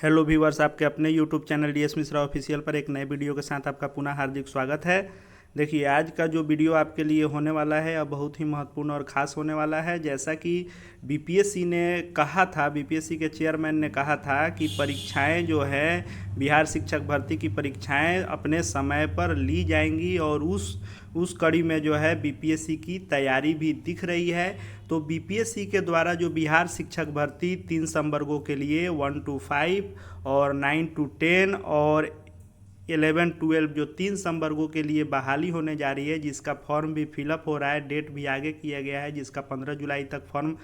Hello viewers, आपके अपने YouTube channel DS Mishra official पर एक नए वीडियो के साथ आपका पुनः हार्दिक स्वागत है। देखिए, आज का जो वीडियो आपके लिए होने वाला है अब बहुत ही महत्वपूर्ण और ख़ास होने वाला है। जैसा कि बीपीएससी ने कहा था, बीपीएससी के चेयरमैन ने कहा था कि परीक्षाएं जो है, बिहार शिक्षक भर्ती की परीक्षाएं अपने समय पर ली जाएंगी और उस कड़ी में जो है बीपीएससी की तैयारी भी दिख रही है। तो बीपीएससी के द्वारा जो बिहार शिक्षक भर्ती 3 संवर्गों के लिए 1 to 5 और 9 to 10 और 11-12 जो 3 संवर्गों के लिए बहाली होने जा रही है, जिसका फॉर्म भी फिलअप हो रहा है। डेट भी आगे किया गया है, जिसका 15 जुलाई तक फॉर्म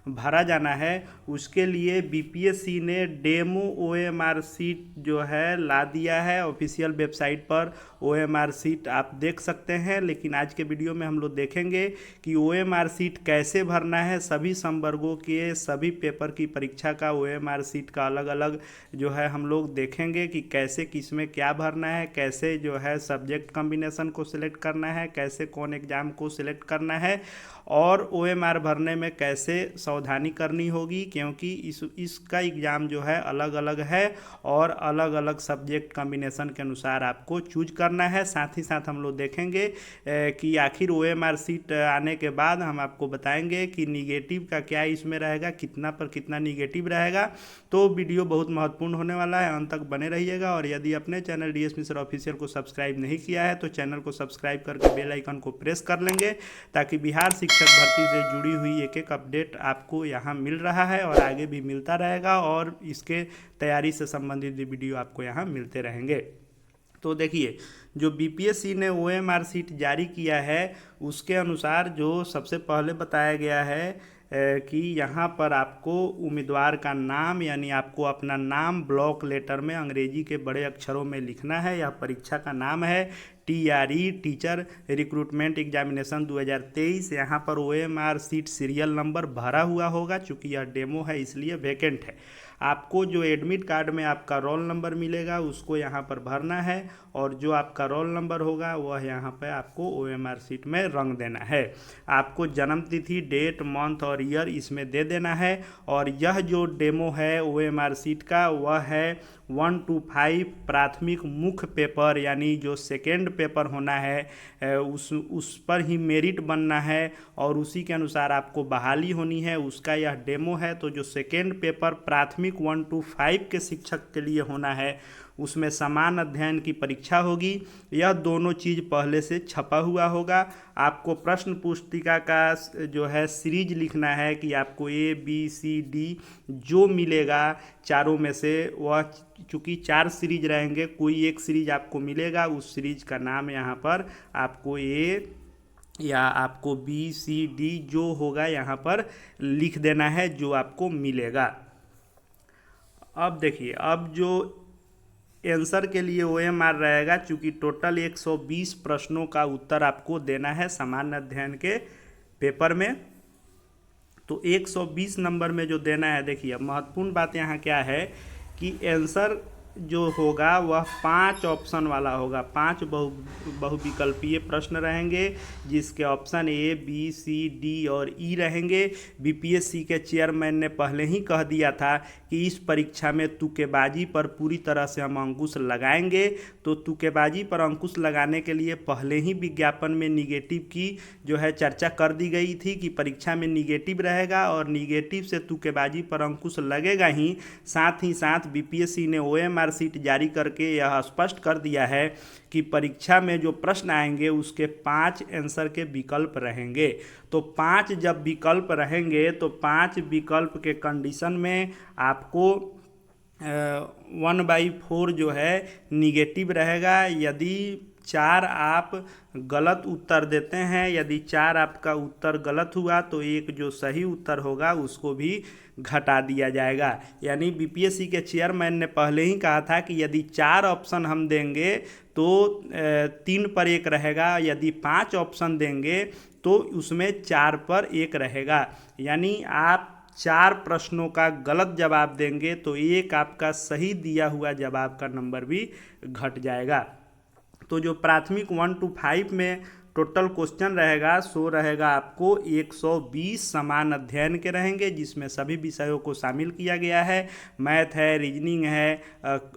भरा जाना है। उसके लिए बीपीएससी ने डेमो ओएमआर सीट जो है ला दिया है ऑफिशियल वेबसाइट पर। ओएमआर सीट आप देख सकते हैं, लेकिन आज के वीडियो में हम लोग देखेंगे कि ओएमआर सीट कैसे भरना है। सभी संवर्गों के सभी पेपर की परीक्षा का ओएमआर सीट का अलग अलग जो है हम लोग देखेंगे कि कैसे किस में क्या भरना है, कैसे जो है सब्जेक्ट कॉम्बिनेशन को सिलेक्ट करना है, कैसे कौन एग्ज़ाम को सिलेक्ट करना है और ओएमआर भरने में कैसे सावधानी करनी होगी, क्योंकि इसका एग्ज़ाम जो है अलग अलग है और अलग अलग सब्जेक्ट कॉम्बिनेशन के अनुसार आपको चूज करना है। साथ ही साथ हम लोग देखेंगे कि आखिर ओएमआर सीट आने के बाद हम आपको बताएंगे कि निगेटिव का क्या इसमें रहेगा, कितना पर कितना निगेटिव रहेगा। तो वीडियो बहुत महत्वपूर्ण होने वाला है, अंत तक बने रहिएगा। और यदि अपने चैनल डीएस मिश्रा ऑफिशियल को सब्सक्राइब नहीं किया है तो चैनल को सब्सक्राइब करके बेल आइकन को प्रेस कर लेंगे, ताकि बिहार शिक्षक भर्ती से जुड़ी हुई एक एक अपडेट आपको यहाँ मिल रहा है और आगे भी मिलता रहेगा, और इसके तैयारी से संबंधित वीडियो आपको यहाँ मिलते रहेंगे। तो देखिए, जो बीपीएससी ने ओएमआर सीट जारी किया है उसके अनुसार जो सबसे पहले बताया गया है कि यहाँ पर आपको उम्मीदवार का नाम, यानी आपको अपना नाम ब्लॉक लेटर में अंग्रेजी के बड़े अक्षरों में लिखना है। यह परीक्षा का नाम है TRE टीचर रिक्रूटमेंट एग्जामिनेशन 2023। यहाँ पर ओएमआर सीट सीरियल नंबर भरा हुआ होगा, चूँकि यह डेमो है इसलिए वैकेंट है। आपको जो एडमिट कार्ड में आपका रोल नंबर मिलेगा उसको यहाँ पर भरना है, और जो आपका रोल नंबर होगा वह यहाँ पर आपको ओएमआर सीट में रंग देना है। आपको जन्म तिथि, डेट, मंथ और ईयर इसमें दे देना है। और यह जो डेमो है ओएमआर सीट का वह है 1 to 5 प्राथमिक मुख्य पेपर, यानी जो सेकेंड पेपर होना है उस पर ही मेरिट बनना है और उसी के अनुसार आपको बहाली होनी है, उसका यह डेमो है। तो जो सेकेंड पेपर प्राथमिक 1 to 5 के शिक्षक के लिए होना है उसमें समान अध्ययन की परीक्षा होगी। यह दोनों चीज़ पहले से छपा हुआ होगा। आपको प्रश्न पुस्तिका का जो है सीरीज लिखना है कि आपको ABCD जो मिलेगा चारों में से, वह चूँकि 4 सीरीज रहेंगे, कोई एक सीरीज आपको मिलेगा, उस सीरीज का नाम यहाँ पर आपको A या आपको BCD जो होगा यहाँ पर लिख देना है, जो आपको मिलेगा। अब देखिए, अब जो आंसर के लिए ओएमआर रहेगा, चूँकि टोटल 120 प्रश्नों का उत्तर आपको देना है सामान्य अध्ययन के पेपर में, तो 120 नंबर में जो देना है। देखिए, महत्वपूर्ण बात यहाँ क्या है कि आंसर जो होगा वह 5 ऑप्शन वाला होगा। 5 बहुविकल्पीय प्रश्न रहेंगे, जिसके option A, B, C, D और E रहेंगे। बीपीएससी के चेयरमैन ने पहले ही कह दिया था कि इस परीक्षा में तुक्केबाजी पर पूरी तरह से हम अंकुश लगाएंगे। तो तुक्केबाजी पर अंकुश लगाने के लिए पहले ही विज्ञापन में निगेटिव की जो है चर्चा कर दी गई थी कि परीक्षा में निगेटिव रहेगा और निगेटिव से तुक्केबाजी पर अंकुश लगेगा ही। साथ ही साथ बीपीएससी ने ओएमआर सीट जारी करके यह स्पष्ट कर दिया है कि परीक्षा में जो प्रश्न आएंगे उसके 5 आंसर के विकल्प रहेंगे। तो 5 जब विकल्प रहेंगे तो 5 विकल्प के कंडीशन में आपको 1/4 जो है निगेटिव रहेगा। यदि 4 आप गलत उत्तर देते हैं, यदि 4 आपका उत्तर गलत हुआ तो एक जो सही उत्तर होगा उसको भी घटा दिया जाएगा। यानी बीपीएससी के चेयरमैन ने पहले ही कहा था कि यदि 4 ऑप्शन हम देंगे तो 3 पर 1 रहेगा, यदि 5 ऑप्शन देंगे तो उसमें 4 पर 1 रहेगा। यानी आप 4 प्रश्नों का गलत जवाब देंगे तो एक आपका सही दिया हुआ जवाब का नंबर भी घट जाएगा। तो जो प्राथमिक 1 to 5 में टोटल क्वेश्चन रहेगा सो रहेगा आपको 120 समान अध्ययन के रहेंगे, जिसमें सभी विषयों को शामिल किया गया है। मैथ है, रीजनिंग है,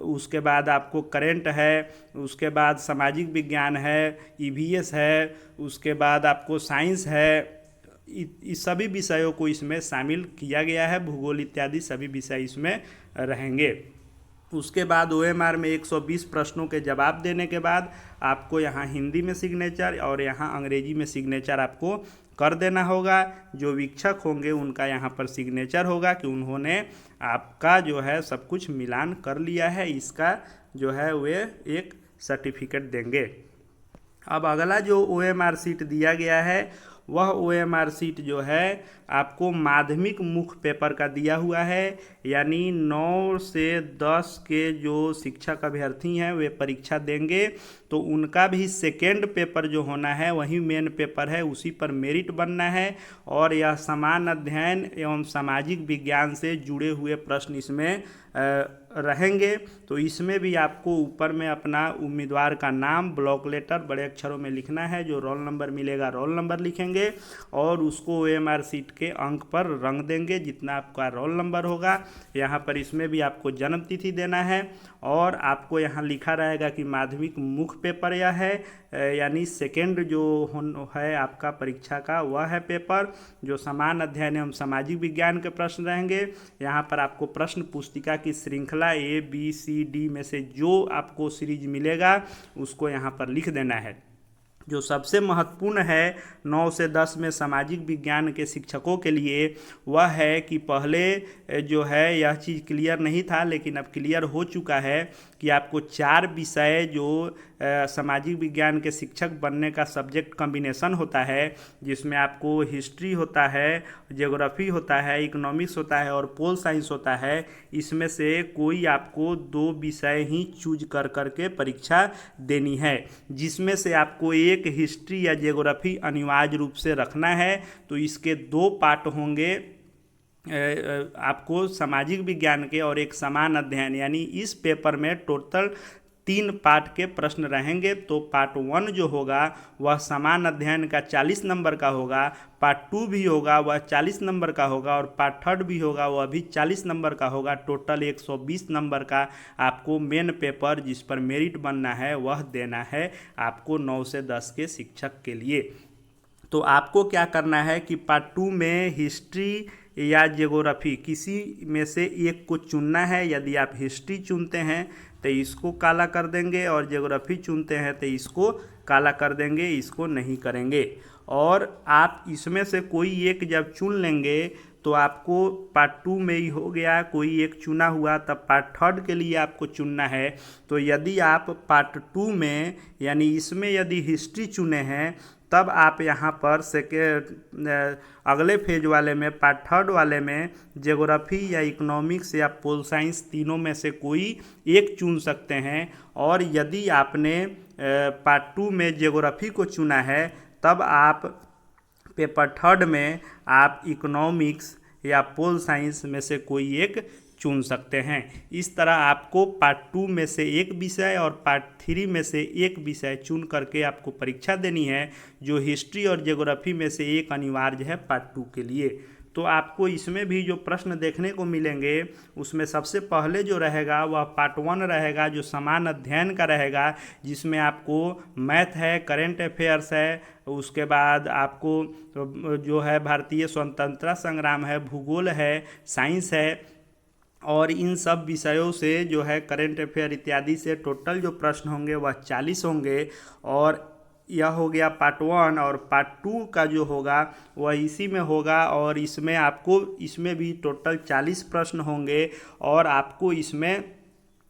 उसके बाद आपको करंट है, उसके बाद सामाजिक विज्ञान है, ईवीएस है, उसके बाद आपको साइंस है। इस सभी विषयों को इसमें शामिल किया गया है। भूगोल इत्यादि सभी विषय इसमें रहेंगे। उसके बाद ओएमआर में 120 प्रश्नों के जवाब देने के बाद आपको यहाँ हिंदी में सिग्नेचर और यहाँ अंग्रेजी में सिग्नेचर आपको कर देना होगा। जो वीक्षक होंगे उनका यहाँ पर सिग्नेचर होगा कि उन्होंने आपका जो है सब कुछ मिलान कर लिया है। इसका जो है वे एक सर्टिफिकेट देंगे। अब अगला जो ओएमआर सीट दिया गया है वह ओएमआर सीट जो है आपको माध्यमिक मुख्य पेपर का दिया हुआ है, यानी 9 से 10 के जो शिक्षक अभ्यर्थी हैं वे परीक्षा देंगे तो उनका भी सेकेंड पेपर जो होना है वही मेन पेपर है, उसी पर मेरिट बनना है। और यह समान अध्ययन एवं सामाजिक विज्ञान से जुड़े हुए प्रश्न इसमें रहेंगे। तो इसमें भी आपको ऊपर में अपना उम्मीदवार का नाम ब्लॉक लेटर बड़े अक्षरों में लिखना है। जो रोल नंबर मिलेगा रोल नंबर लिखेंगे और उसको ओएमआर सीट के अंक पर रंग देंगे जितना आपका रोल नंबर होगा। यहाँ पर इसमें भी आपको जन्म तिथि देना है और आपको यहाँ लिखा रहेगा कि माध्यमिक मुख्य पेपर यह है, यानी सेकेंड जो है आपका परीक्षा का वह है पेपर। जो समान अध्ययन एवं सामाजिक विज्ञान के प्रश्न रहेंगे, यहाँ पर आपको प्रश्न पुस्तिका की श्रृंखला ABCD में से जो आपको सीरीज मिलेगा उसको यहाँ पर लिख देना है। जो सबसे महत्वपूर्ण है 9 से 10 में सामाजिक विज्ञान के शिक्षकों के लिए वह है कि पहले जो है यह चीज़ क्लियर नहीं था लेकिन अब क्लियर हो चुका है कि आपको 4 विषय जो सामाजिक विज्ञान के शिक्षक बनने का सब्जेक्ट कॉम्बिनेशन होता है, जिसमें आपको हिस्ट्री होता है, ज्योग्राफी होता है, इकोनॉमिक्स होता है और पोल साइंस होता है। इसमें से कोई आपको 2 विषय ही चूज कर करके परीक्षा देनी है, जिसमें से आपको एक हिस्ट्री या ज्योग्राफी अनिवार्य रूप से रखना है। तो इसके 2 पार्ट होंगे आपको सामाजिक विज्ञान के और एक समान अध्ययन, यानी इस पेपर में टोटल 3 पार्ट के प्रश्न रहेंगे। तो पार्ट 1 जो होगा वह समान अध्ययन का 40 नंबर का होगा, पार्ट 2 भी होगा वह 40 नंबर का होगा और पार्ट 3 भी होगा वह भी 40 नंबर का होगा। टोटल 120 नंबर का आपको मेन पेपर जिस पर मेरिट बनना है वह देना है आपको 9 से 10 के शिक्षक के लिए। तो आपको क्या करना है कि पार्ट 2 में हिस्ट्री या ज्योग्राफी किसी में से एक को चुनना है। यदि आप हिस्ट्री चुनते हैं तो इसको काला कर देंगे और ज्योग्राफी चुनते हैं तो इसको काला कर देंगे, इसको नहीं करेंगे। और आप इसमें से कोई एक जब चुन लेंगे तो आपको पार्ट 2 में ही हो गया कोई एक चुना हुआ, तब पार्ट 3 के लिए आपको चुनना है। तो यदि आप पार्ट 2 में यानी इसमें यदि हिस्ट्री चुने हैं तब आप यहाँ पर अगले फेज वाले में पार्ट 3 वाले में ज्योग्राफी या इकोनॉमिक्स या पोल साइंस तीनों में से कोई एक चुन सकते हैं। और यदि आपने पार्ट 2 में ज्योग्राफी को चुना है तब आप पेपर 3 में आप इकोनॉमिक्स या पोल साइंस में से कोई एक चुन सकते हैं। इस तरह आपको पार्ट 2 में से एक विषय और पार्ट 3 में से एक विषय चुन करके आपको परीक्षा देनी है। जो हिस्ट्री और ज्योग्राफी में से एक अनिवार्य है पार्ट 2 के लिए। तो आपको इसमें भी जो प्रश्न देखने को मिलेंगे उसमें सबसे पहले जो रहेगा वह पार्ट 1 रहेगा जो समान अध्ययन का रहेगा, जिसमें आपको मैथ है, करेंट अफेयर्स है, उसके बाद आपको जो है भारतीय स्वतंत्रता संग्राम है, भूगोल है, साइंस है। और इन सब विषयों से जो है करेंट अफेयर इत्यादि से टोटल जो प्रश्न होंगे वह 40 होंगे। और यह हो गया पार्ट 1। और पार्ट 2 का जो होगा वह इसी में होगा और इसमें आपको इसमें भी टोटल 40 प्रश्न होंगे और आपको इसमें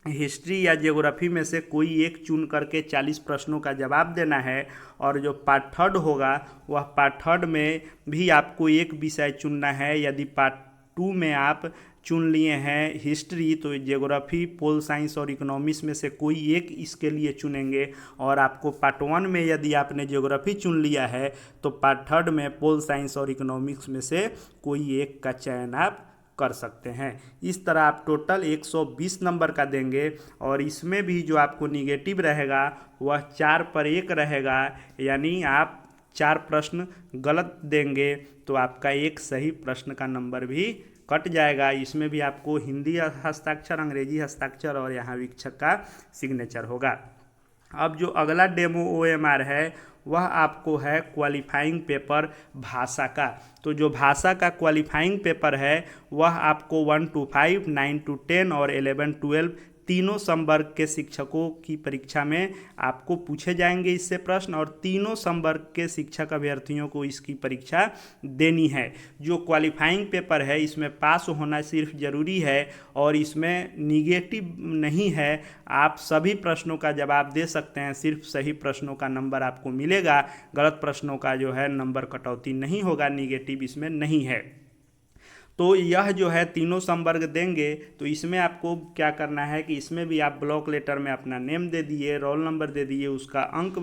हिस्ट्री या ज्योग्राफी में से कोई एक चुन करके 40 प्रश्नों का जवाब देना है। और जो पार्ट 3 होगा वह पार्ट 3 में भी आपको एक विषय चुनना है। यदि पार्ट 2 में आप चुन लिए हैं हिस्ट्री तो ज्योग्राफी, पोल साइंस और इकोनॉमिक्स में से कोई एक इसके लिए चुनेंगे। और आपको पार्ट 1 में यदि आपने ज्योग्राफी चुन लिया है तो पार्ट 3 में पोल साइंस और इकोनॉमिक्स में से कोई एक का चयन आप कर सकते हैं। इस तरह आप टोटल 120 नंबर का देंगे और इसमें भी जो आपको निगेटिव रहेगा वह 4 पर 1 रहेगा, यानी आप 4 प्रश्न गलत देंगे तो आपका एक सही प्रश्न का नंबर भी कट जाएगा। इसमें भी आपको हिंदी हस्ताक्षर, अंग्रेजी हस्ताक्षर और यहाँ वीक्षक का सिग्नेचर होगा। अब जो अगला डेमो OMR है वह आपको है क्वालिफाइंग पेपर भाषा का। तो जो भाषा का क्वालिफाइंग पेपर है वह आपको 1 to 5, 9 to 10 और 11, 12 तीनों संवर्ग के शिक्षकों की परीक्षा में आपको पूछे जाएंगे इससे प्रश्न, और तीनों संवर्ग के शिक्षक अभ्यर्थियों को इसकी परीक्षा देनी है। जो क्वालिफाइंग पेपर है इसमें पास होना सिर्फ ज़रूरी है और इसमें निगेटिव नहीं है। आप सभी प्रश्नों का जवाब दे सकते हैं, सिर्फ सही प्रश्नों का नंबर आपको मिलेगा, गलत प्रश्नों का जो है नंबर कटौती नहीं होगा, निगेटिव इसमें नहीं है। तो यह जो है तीनों संवर्ग देंगे तो इसमें आपको क्या करना है कि इसमें भी आप ब्लॉक लेटर में अपना नेम दे दिए, रोल नंबर दे दिए, उसका अंक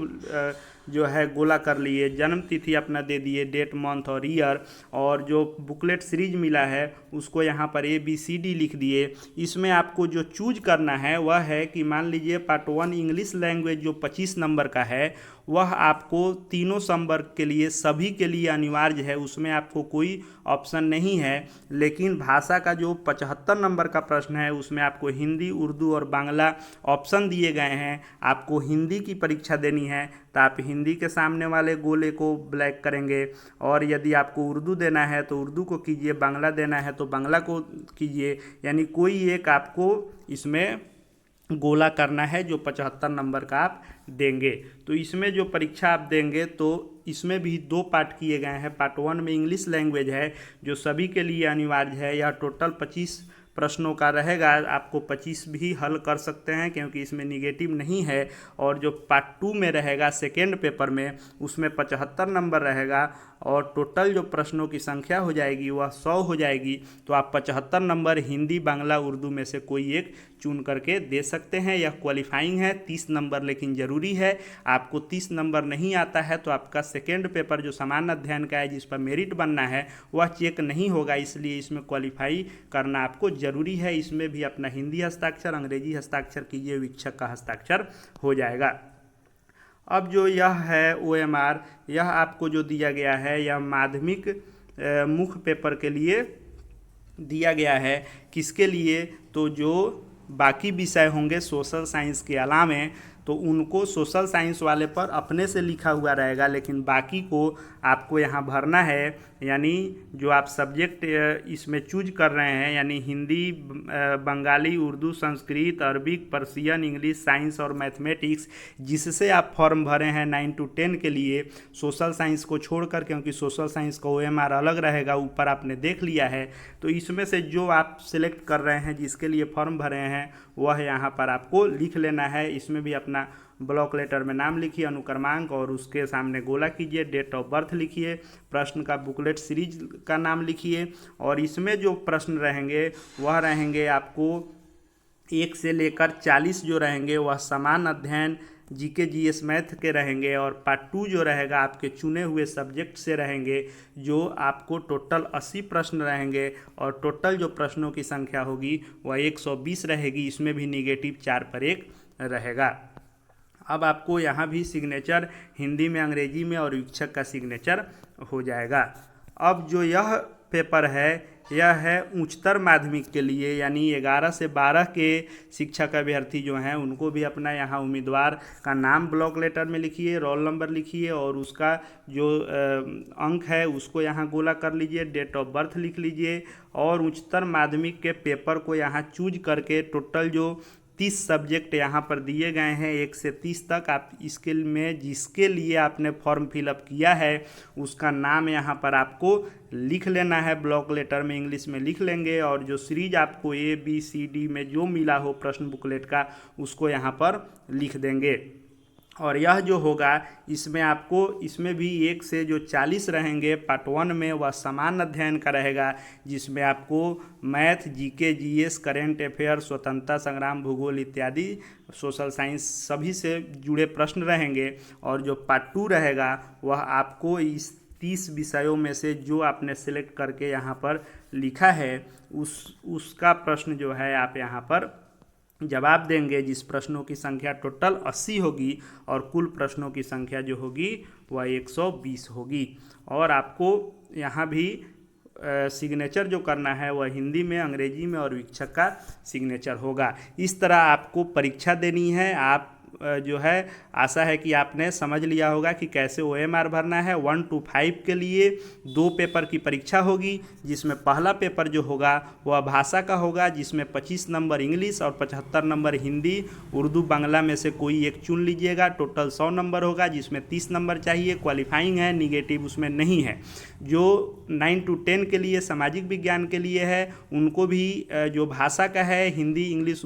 जो है गोला कर लिए, जन्म तिथि अपना दे दिए, डेट मंथ और ईयर, और जो बुकलेट सीरीज मिला है उसको यहाँ पर ABCD लिख दिए। इसमें आपको जो चूज करना है वह है कि मान लीजिए पार्ट 1 इंग्लिश लैंग्वेज जो 25 नंबर का है वह आपको तीनों संवर्ग के लिए सभी के लिए अनिवार्य है, उसमें आपको कोई ऑप्शन नहीं है। लेकिन भाषा का जो 75 नंबर का प्रश्न है उसमें आपको हिंदी, उर्दू और बांग्ला ऑप्शन दिए गए हैं। आपको हिंदी की परीक्षा देनी है तो आप हिंदी के सामने वाले गोले को ब्लैक करेंगे, और यदि आपको उर्दू देना है तो उर्दू को कीजिए, बांग्ला देना है तो बांग्ला को कीजिए, यानी कोई एक आपको इसमें गोला करना है जो 75 नंबर का आप देंगे। तो इसमें जो परीक्षा आप देंगे तो इसमें भी 2 पार्ट किए गए हैं। पार्ट 1 में इंग्लिश लैंग्वेज है जो सभी के लिए अनिवार्य है, यह टोटल 25 प्रश्नों का रहेगा, आपको 25 भी हल कर सकते हैं क्योंकि इसमें निगेटिव नहीं है। और जो पार्ट 2 में रहेगा सेकेंड पेपर में उसमें 75 नंबर रहेगा और टोटल जो प्रश्नों की संख्या हो जाएगी वह 100 हो जाएगी। तो आप 75 नंबर हिंदी, बांग्ला, उर्दू में से कोई एक चुन करके दे सकते हैं। यह क्वालिफाइंग है, 30 नंबर लेकिन ज़रूरी है। आपको 30 नंबर नहीं आता है तो आपका सेकेंड पेपर जो सामान्य अध्ययन का है जिस पर मेरिट बनना है वह चेक नहीं होगा, इसलिए इसमें क्वालिफाई करना आपको ज़रूरी है। इसमें भी अपना हिंदी हस्ताक्षर, अंग्रेजी हस्ताक्षर कीजिए, वीक्षक का हस्ताक्षर हो जाएगा। अब जो यह है OMR, यह आपको जो दिया गया है यह माध्यमिक मुख्य पेपर के लिए दिया गया है। किसके लिए? तो जो बाकी विषय होंगे सोशल साइंस के अलावा तो उनको सोशल साइंस वाले पर अपने से लिखा हुआ रहेगा, लेकिन बाकी को आपको यहाँ भरना है। यानी जो आप सब्जेक्ट इसमें चूज कर रहे हैं, यानी Hindi, Bengali, Urdu, Sanskrit, Arabic, Persian, English, science और मैथमेटिक्स, जिससे आप फॉर्म भरे हैं 9 to 10 के लिए, सोशल साइंस को छोड़कर, क्योंकि सोशल साइंस का OMR अलग रहेगा, ऊपर आपने देख लिया है। तो इसमें से जो आप सिलेक्ट कर रहे हैं, जिसके लिए फॉर्म भरे हैं, वह यहाँ पर आपको लिख लेना है। इसमें भी अपना ब्लॉक लेटर में नाम लिखिए, अनुक्रमांक, और उसके सामने गोला कीजिए, डेट ऑफ बर्थ लिखिए, प्रश्न का बुकलेट सीरीज का नाम लिखिए, और इसमें जो प्रश्न रहेंगे वह रहेंगे आपको 1 से लेकर 40 जो रहेंगे वह समान अध्ययन, GK GS मैथ के रहेंगे, और पार्ट 2 जो रहेगा आपके चुने हुए सब्जेक्ट से रहेंगे, जो आपको टोटल 80 प्रश्न रहेंगे, और टोटल जो प्रश्नों की संख्या होगी वह 120 रहेगी। इसमें भी निगेटिव 4 पर 1 रहेगा। अब आपको यहाँ भी सिग्नेचर हिंदी में, अंग्रेजी में और वीक्षक का सिग्नेचर हो जाएगा। अब जो यह पेपर है यह है उच्चतर माध्यमिक के लिए, यानी 11 से 12 के शिक्षक अभ्यर्थी जो हैं उनको भी अपना यहाँ उम्मीदवार का नाम ब्लॉक लेटर में लिखिए, रोल नंबर लिखिए, और उसका जो अंक है उसको यहाँ गोला कर लीजिए, डेट ऑफ बर्थ लिख लीजिए, और उच्चतर माध्यमिक के पेपर को यहाँ चूज करके टोटल जो 30 सब्जेक्ट यहाँ पर दिए गए हैं 1 से 30 तक, आप इसके में जिसके लिए आपने फॉर्म फिलअप किया है उसका नाम यहाँ पर आपको लिख लेना है। ब्लॉक लेटर में इंग्लिश में लिख लेंगे, और जो सीरीज आपको ABCD में जो मिला हो प्रश्न बुकलेट का उसको यहाँ पर लिख देंगे। और यह जो होगा इसमें आपको, इसमें भी 1 से जो 40 रहेंगे पार्ट 1 में वह समान अध्ययन का रहेगा, जिसमें आपको math, GK GS, current affair, स्वतंत्रता संग्राम, भूगोल इत्यादि सोशल साइंस सभी से जुड़े प्रश्न रहेंगे। और जो पार्ट 2 रहेगा वह आपको इस 30 विषयों में से जो आपने सिलेक्ट करके यहाँ पर लिखा है उसका प्रश्न जो है आप यहाँ पर जवाब देंगे, जिस प्रश्नों की संख्या टोटल 80 होगी और कुल प्रश्नों की संख्या जो होगी वह 120 होगी। और आपको यहाँ भी सिग्नेचर जो करना है वह हिंदी में, अंग्रेजी में और वीक्षक का सिग्नेचर होगा। इस तरह आपको परीक्षा देनी है। आप जो है आशा है कि आपने समझ लिया होगा कि कैसे OMR भरना है। 1 to 5 के लिए 2 पेपर की परीक्षा होगी, जिसमें पहला पेपर जो होगा वह भाषा का होगा, जिसमें 25 नंबर इंग्लिश और 75 नंबर हिंदी, उर्दू, बांग्ला में से कोई एक चुन लीजिएगा। टोटल 100 नंबर होगा, जिसमें 30 नंबर चाहिए। क्वालिफाइंग है, निगेटिव उसमें नहीं है। जो 9 to 10 के लिए सामाजिक विज्ञान के लिए है, उनको भी जो भाषा का है हिंदी, इंग्लिश,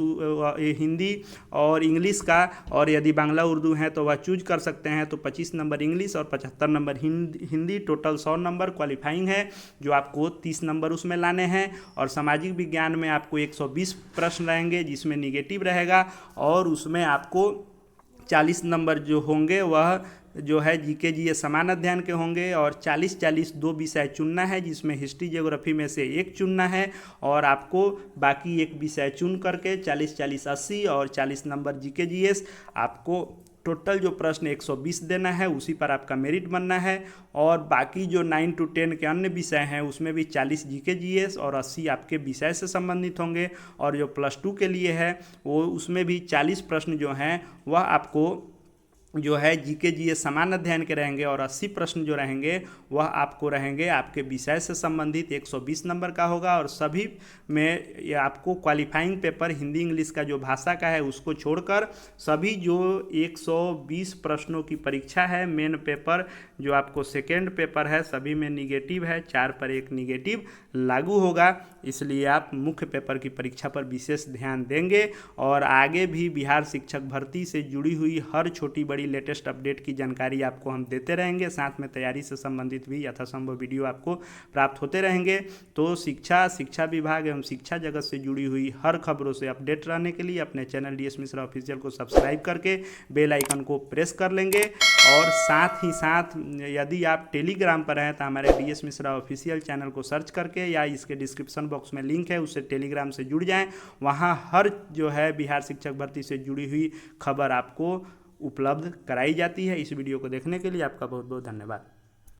हिंदी और इंग्लिश का, और यदि बांग्ला उर्दू है तो वह चूज कर सकते हैं। तो 25 नंबर इंग्लिश और 75 number Hindi, total 100 number qualifying है, जो आपको 30 नंबर उसमें लाने हैं। और सामाजिक विज्ञान में आपको 120 प्रश्न रहेंगे, जिसमें निगेटिव रहेगा, और उसमें आपको 40 नंबर जो होंगे वह जो है जीके जीएस समान अध्ययन के होंगे, और 40-40 2 विषय चुनना है, जिसमें हिस्ट्री ज्योग्राफी में से एक चुनना है, और आपको बाकी एक विषय चुन करके 40-40 80 और 40 नंबर जीके जीएस, आपको टोटल जो प्रश्न 120 देना है, उसी पर आपका मेरिट बनना है। और बाकी जो 9 to 10 के अन्य विषय हैं उसमें भी 40 जीके जीएस और 80 आपके विषय से संबंधित होंगे। और जो +2 के लिए है वो उसमें भी 40 प्रश्न जो हैं वह आपको जो है जीके जीएस समान अध्ययन के रहेंगे, और 80 प्रश्न जो रहेंगे वह आपको रहेंगे आपके विषय से संबंधित। 120 नंबर का होगा, और सभी में ये आपको क्वालिफाइंग पेपर हिंदी इंग्लिश का जो भाषा का है उसको छोड़कर सभी जो 120 प्रश्नों की परीक्षा है, मेन पेपर जो आपको सेकेंड पेपर है, सभी में निगेटिव है, 4 पर 1 निगेटिव लागू होगा। इसलिए आप मुख्य पेपर की परीक्षा पर विशेष ध्यान देंगे, और आगे भी बिहार शिक्षक भर्ती से जुड़ी हुई हर छोटी बड़ी लेटेस्ट अपडेट की जानकारी आपको हम देते रहेंगे। साथ में तैयारी से संबंधित भी यथासंभव वीडियो आपको प्राप्त होते रहेंगे। तो शिक्षा विभाग एवं शिक्षा जगत से जुड़ी हुई हर खबरों से अपडेट रहने के लिए अपने चैनल DS मिश्रा ऑफिशियल को सब्सक्राइब करके बेल आइकन को प्रेस कर लेंगे। और साथ ही साथ यदि आप टेलीग्राम पर हैं तो हमारे DS मिश्रा ऑफिशियल चैनल को सर्च करके, या इसके डिस्क्रिप्शन बॉक्स में लिंक है उससे टेलीग्राम से जुड़ जाएं। वहाँ हर जो है बिहार शिक्षक भर्ती से जुड़ी हुई खबर आपको उपलब्ध कराई जाती है। इस वीडियो को देखने के लिए आपका बहुत बहुत धन्यवाद।